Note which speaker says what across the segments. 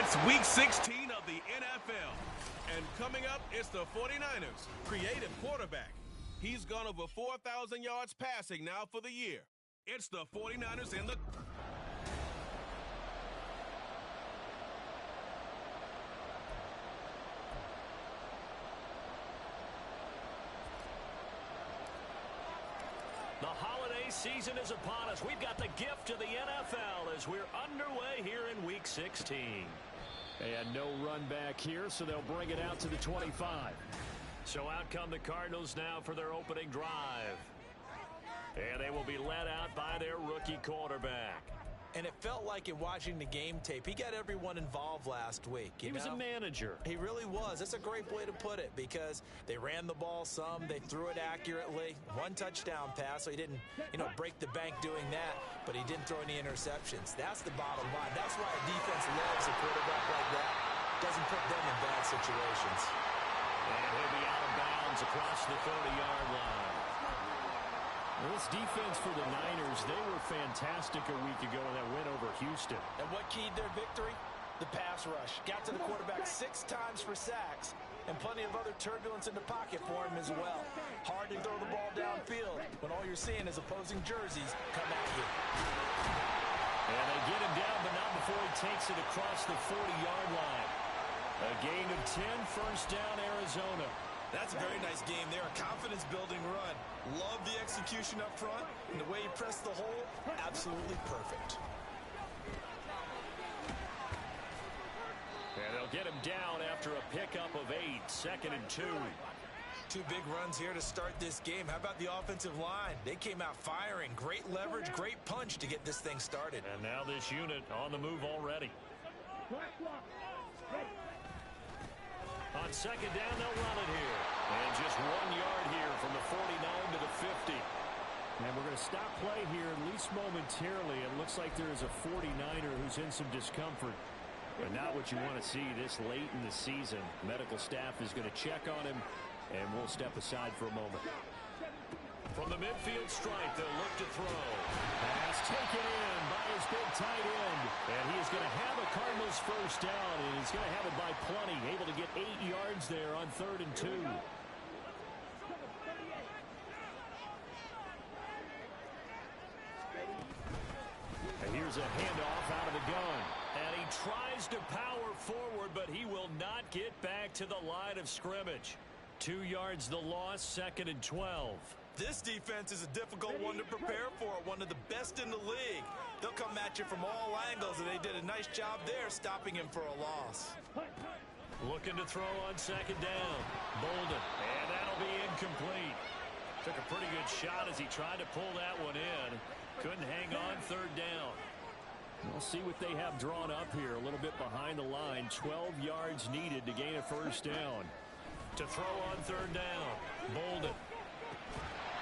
Speaker 1: It's Week 16 of the NFL. And coming up, it's the 49ers' creative quarterback. He's gone over 4,000 yards passing now for the year. It's the 49ers in the...
Speaker 2: The holiday season is upon us. We've got the gift of the NFL as we're underway here in Week 16. And no run back here, so they'll bring it out to the 25. So out come the Cardinals now for their opening drive. And they will be led out by their rookie quarterback.
Speaker 3: And it felt like in watching the game tape, he got everyone involved last week.
Speaker 2: He was a manager.
Speaker 3: He really was. That's a great way to put it because they ran the ball some, they threw it accurately. One touchdown pass, so he didn't, break the bank doing that, but he didn't throw any interceptions. That's the bottom line. That's why a defense loves a quarterback like that. Doesn't put them in bad situations.
Speaker 2: And he'll be out of bounds across the 30-yard line. Well, this defense for the Niners, they were fantastic a week ago in that win over Houston.
Speaker 3: And what keyed their victory? The pass rush. Got to the quarterback 6 times for sacks, and plenty of other turbulence in the pocket for him as well. Hard to throw the ball downfield when all you're seeing is opposing jerseys come at you.
Speaker 2: And they get him down, but not before he takes it across the 40-yard line. A gain of 10, first down, Arizona.
Speaker 3: That's a very nice game there, a confidence-building run. Love the execution up front, and the way he pressed the hole, absolutely perfect.
Speaker 2: And they'll get him down after a pickup of 8, 2nd and 2.
Speaker 3: 2 big runs here to start this game. How about the offensive line? They came out firing. Great leverage, great punch to get this thing started.
Speaker 2: And now this unit on the move already. On 2nd down, they'll run it here. And just 1 yard here from the 49 to the 50. And we're going to stop play here, at least momentarily. It looks like there is a 49er who's in some discomfort. But not what you want to see this late in the season. Medical staff is going to check on him, and we'll step aside for a moment. From the midfield stripe, they'll look to throw. Pass taken in by his big tight end. And he is going to have a Cardinals first down, and he's going to have it by plenty. Able to get 8 yards there on 3rd and 2. And here's a handoff out of the gun. And he tries to power forward, but he will not get back to the line of scrimmage. 2 yards the loss, 2nd and 12.
Speaker 3: This defense is a difficult one to prepare for, one of the best in the league. They'll come at you from all angles, and they did a nice job there stopping him for a loss.
Speaker 2: Looking to throw on 2nd down. Bolden, and that'll be incomplete. Took a pretty good shot as he tried to pull that one in. Couldn't hang on 3rd down. We'll see what they have drawn up here. A little bit behind the line. 12 yards needed to gain a first down. To throw on 3rd down. Bolden.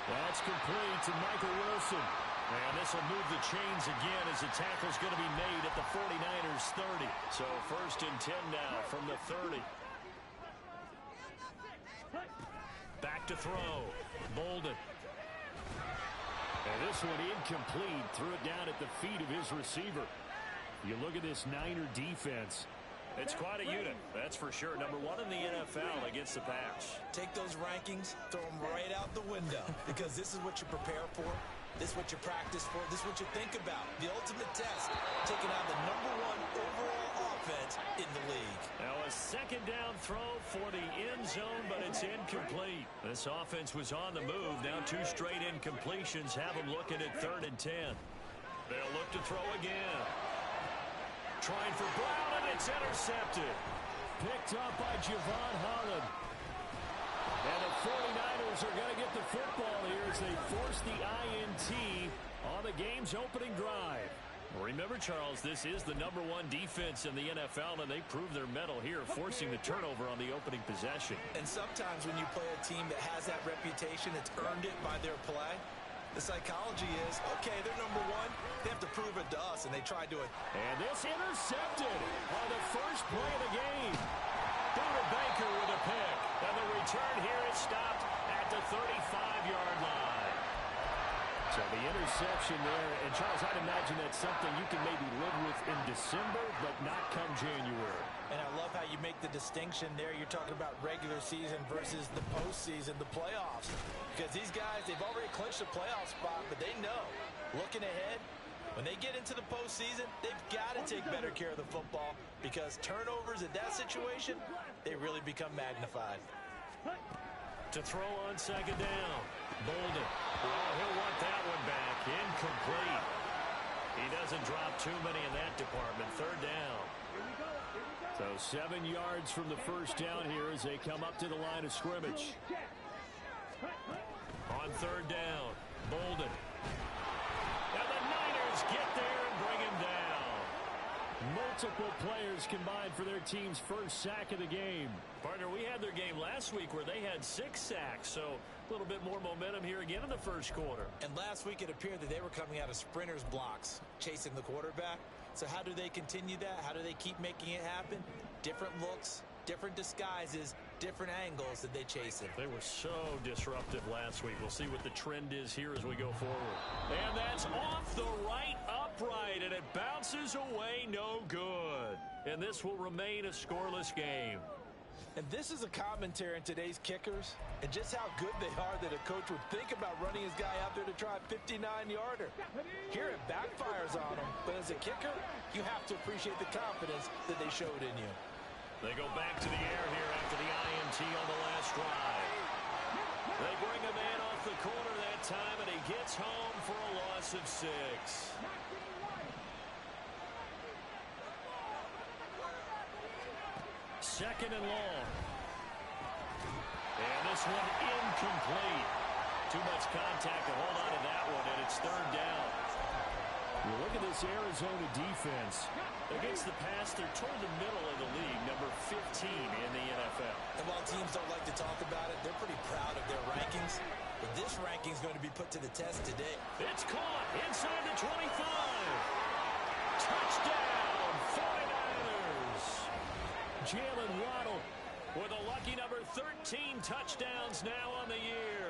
Speaker 2: That's complete to Michael Wilson. And this will move the chains again as the tackle's going to be made at the 49ers 30. So 1st and 10 now from the 30. Back to throw. Bolden. And this one incomplete. Threw it down at the feet of his receiver. You look at this Niner defense. It's quite a unit, that's for sure. Number 1 in the NFL against the pass.
Speaker 3: Take those rankings, throw them right out the window, because this is what you prepare for. This is what you practice for. This is what you think about. The ultimate test, taking out the number 1 overall offense in the league.
Speaker 2: Now a 2nd down throw for the end zone, but it's incomplete. This offense was on the move. Now 2 straight incompletions have them looking at 3rd and 10. They'll look to throw again. Trying for Brown, and it's intercepted. Picked up by Javon Holland. And the 49ers are going to get the football here as they force the INT on the game's opening drive. Remember, Charles, this is the number 1 defense in the NFL, and they prove their mettle here, forcing the turnover on the opening possession.
Speaker 3: And sometimes when you play a team that has that reputation, it's earned it by their play. The psychology is, okay, they're number 1. They have to prove it to us, and they try to it.
Speaker 2: And this intercepted on the first play of the game. David Baker with a pick. And the return here is stopped at the 35-yard line. So the interception there, and Charles, I'd imagine that's something you can maybe live with in December, but not come January.
Speaker 3: And I love how you make the distinction there. You're talking about regular season versus the postseason, the playoffs. Because these guys, they've already clinched a playoff spot, but they know, looking ahead, when they get into the postseason, they've got to take better care of the football because turnovers in that situation, they really become magnified.
Speaker 2: To throw on second down. Bolden. Oh, he'll want that one back. Incomplete. He doesn't drop too many in that department. Third down. So 7 yards from the first down here as they come up to the line of scrimmage. On third down, Bolden. And the Niners get there and bring him down. Multiple players combined for their team's first sack of the game. Partner, we had their game last week where they had 6 sacks, so a little bit more momentum here again in the first quarter.
Speaker 3: And last week it appeared that they were coming out of sprinters blocks, chasing the quarterback. So how do they continue that? How do they keep making it happen? Different looks, different disguises, different angles that they chase it.
Speaker 2: They were so disruptive last week. We'll see what the trend is here as we go forward. And that's off the right upright, and it bounces away no good. And this will remain a scoreless game.
Speaker 3: And this is a commentary on today's kickers and just how good they are that a coach would think about running his guy out there to try a 59-yarder. Here it backfires on him, but as a kicker, you have to appreciate the confidence that they showed in you.
Speaker 2: They go back to the air here after the INT on the last drive. They bring a man off the corner that time, and he gets home for a loss of 6. Second and long. And this one incomplete. Too much contact to hold on to that one, and it's third down. You look at this Arizona defense. Against the pass, they're toward the middle of the league, number 15 in the NFL.
Speaker 3: And while teams don't like to talk about it, they're pretty proud of their rankings. But this ranking is going to be put to the test today.
Speaker 2: It's caught inside the 25. Touchdown, 49ers. Jalen Waddle with a lucky number 13 touchdowns now on the year.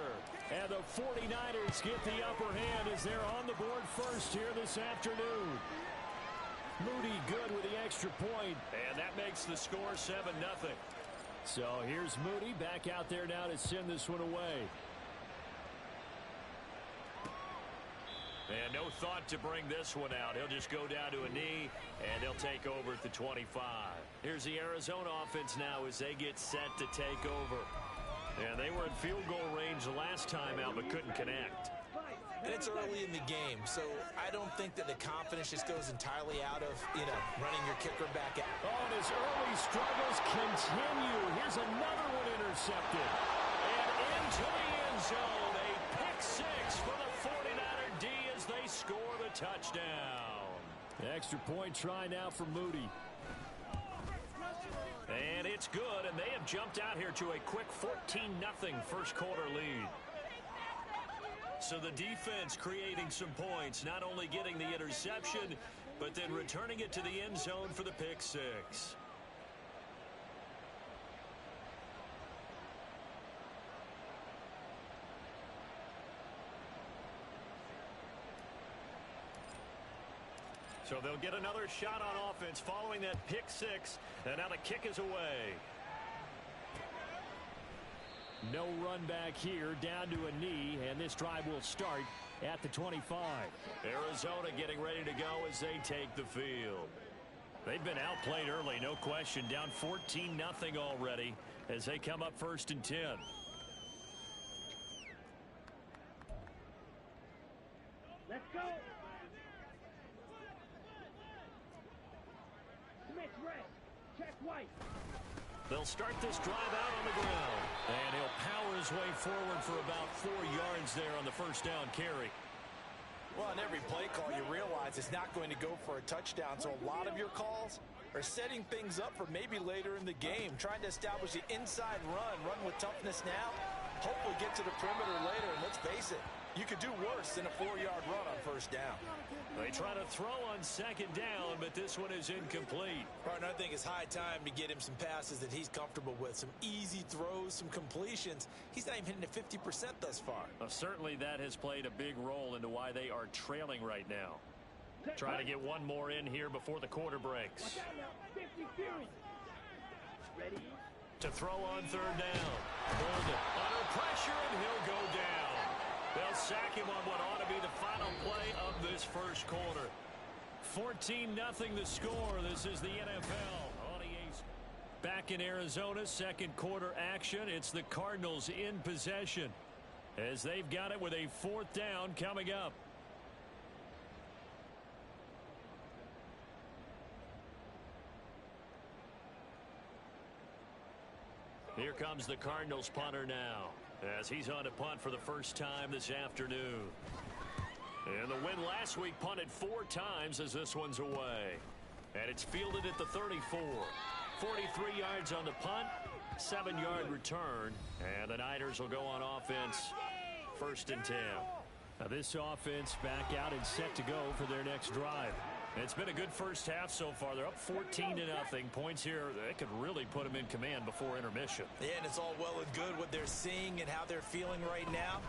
Speaker 2: And the 49ers get the upper hand as they're on the board first here this afternoon. Moody good with the extra point, and that makes the score 7-0. So here's Moody back out there now to send this one away. And no thought to bring this one out. He'll just go down to a knee, and he'll take over at the 25. Here's the Arizona offense now as they get set to take over. And they were in field goal range the last time out, but couldn't connect.
Speaker 3: And it's early in the game, so I don't think that the confidence just goes entirely out of, running your kicker back out.
Speaker 2: Oh, and his early struggles continue. Here's another one intercepted. And into the end zone, a pick 6 for the 49er D as they score the touchdown. Extra point try now for Moody. And it's good, and they have jumped out here to a quick 14-0 first quarter lead. So the defense creating some points, not only getting the interception, but then returning it to the end zone for the pick 6. So they'll get another shot on offense following that pick 6, and now the kick is away. No run back here, down to a knee, and this drive will start at the 25. Arizona getting ready to go as they take the field. They've been outplayed early, no question, down 14-0 already as they come up first and 10.
Speaker 4: Let's go. Smith, rest. Check White.
Speaker 2: They'll start this drive out on the ground. And he'll power his way forward for about 4 yards there on the first down carry.
Speaker 3: Well, on every play call, you realize it's not going to go for a touchdown. So a lot of your calls are setting things up for maybe later in the game, trying to establish the inside run with toughness now, hopefully get to the perimeter later. And let's face it, you could do worse than a 4-yard run on first down.
Speaker 2: They try to throw on second down, but this one is incomplete.
Speaker 3: Partner, I think it's high time to get him some passes that he's comfortable with, some easy throws, some completions. He's not even hitting at 50% thus far.
Speaker 2: Certainly that has played a big role into why they are trailing right now. Trying to get one more in here before the quarter breaks.
Speaker 4: Watch out now. 50 Fury. Ready?
Speaker 2: To throw on third down. Golden under pressure, and he'll go down. They'll sack him on what ought to be the final play of this first quarter. 14-0 the score. This is the NFL. Back in Arizona, second quarter action. It's the Cardinals in possession as they've got it with a fourth down coming up. Here comes the Cardinals punter now as he's on to punt for the first time this afternoon. And the win last week punted 4 times as this one's away. And it's fielded at the 34. 43 yards on the punt, 7-yard return. And the Niners will go on offense, 1st and 10. Now this offense back out and set to go for their next drive. It's been a good first half so far. They're up 14-0. Points here, they could really put them in command before intermission.
Speaker 3: Yeah, and it's all well and good what they're seeing and how they're feeling right now.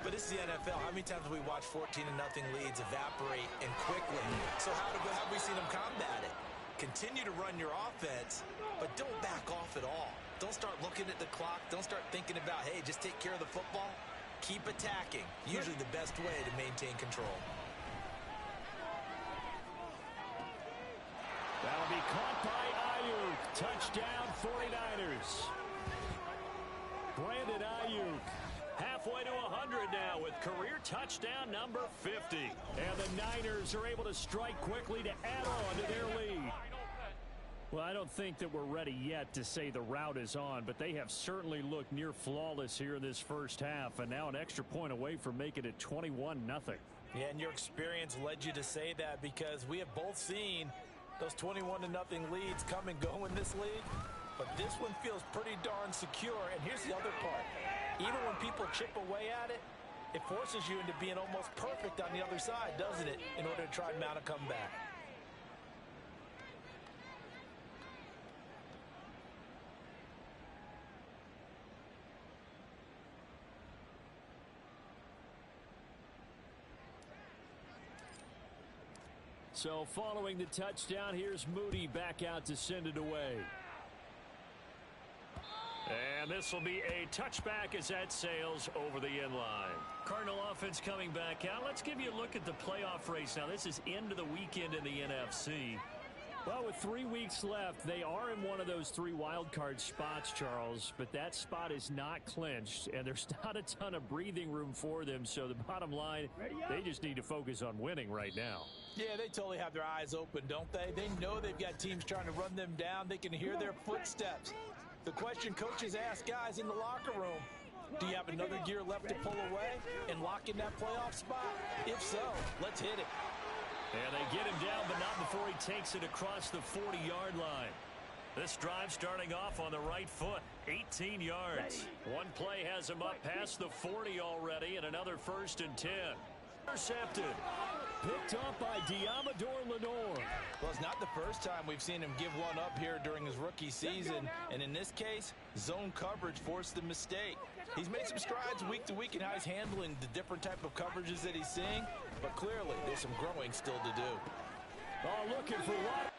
Speaker 3: But this is the NFL. How many times have we watched 14-0 leads evaporate and quickly? So how have we seen them combat it? Continue to run your offense, but don't back off at all. Don't start looking at the clock. Don't start thinking about, hey, just take care of the football. Keep attacking. Usually the best way to maintain control.
Speaker 2: That'll be caught by Ayuk. Touchdown 49ers. Brandon Ayuk halfway to 100 now with career touchdown number 50. And the Niners are able to strike quickly to add on to their lead. Well, I don't think that we're ready yet to say the route is on, but they have certainly looked near flawless here in this first half, and now an extra point away from making it 21-0.
Speaker 3: Yeah, and your experience led you to say that because we have both seen those 21-0 leads come and go in this league, but this one feels pretty darn secure. And here's the other part. Even when people chip away at it, it forces you into being almost perfect on the other side, doesn't it, in order to try and mount a comeback.
Speaker 2: So following the touchdown, here's Moody back out to send it away. And this will be a touchback as that sails over the end line. Cardinal offense coming back out. Let's give you a look at the playoff race. Now, this is into the weekend in the NFC. Well, with 3 weeks left, they are in one of those 3 wild card spots, Charles, but that spot is not clinched, and there's not a ton of breathing room for them. So the bottom line, they just need to focus on winning right now.
Speaker 3: Yeah, they totally have their eyes open, don't they? They know they've got teams trying to run them down. They can hear their footsteps. The question coaches ask guys in the locker room, do you have another gear left to pull away and lock in that playoff spot? If so, let's hit it.
Speaker 2: And they get him down, but not before he takes it across the 40-yard line. This drive starting off on the right foot, 18 yards. One play has him up past the 40 already, and another 1st and 10. Intercepted. Picked up by Diamador Lenore.
Speaker 3: Well, it's not the first time we've seen him give one up here during his rookie season. And in this case, zone coverage forced the mistake. He's made some strides week to week in how he's handling the different type of coverages that he's seeing. But clearly, there's some growing still to do.
Speaker 2: Oh, looking for what?